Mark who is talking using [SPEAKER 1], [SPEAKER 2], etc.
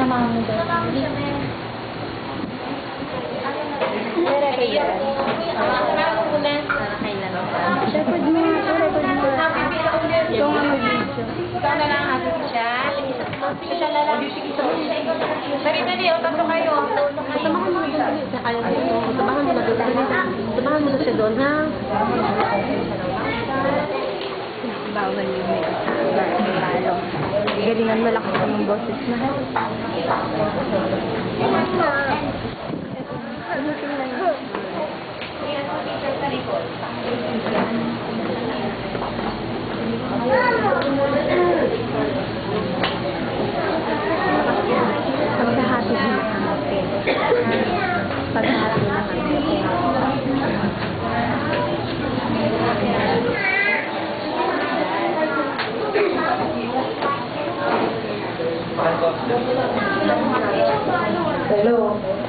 [SPEAKER 1] Samahan mo daw.
[SPEAKER 2] Samahan mo siya, men. Samahan mo muna.
[SPEAKER 1] Record mo. Record mo.
[SPEAKER 2] Napipila ulit.
[SPEAKER 1] Ikaw nga mag-video.
[SPEAKER 2] Ikaw na lang ang siya. Isa na lang. Dali, o, tatlo kayo.
[SPEAKER 1] Samahan mo na doon. Samahan mo na doon. Samahan mo na siya doon, ha? Bawal yung may kasama. Galingan mo lang kung yung boses na. Paghahati na natin. Paghahati na natin.
[SPEAKER 3] Hello.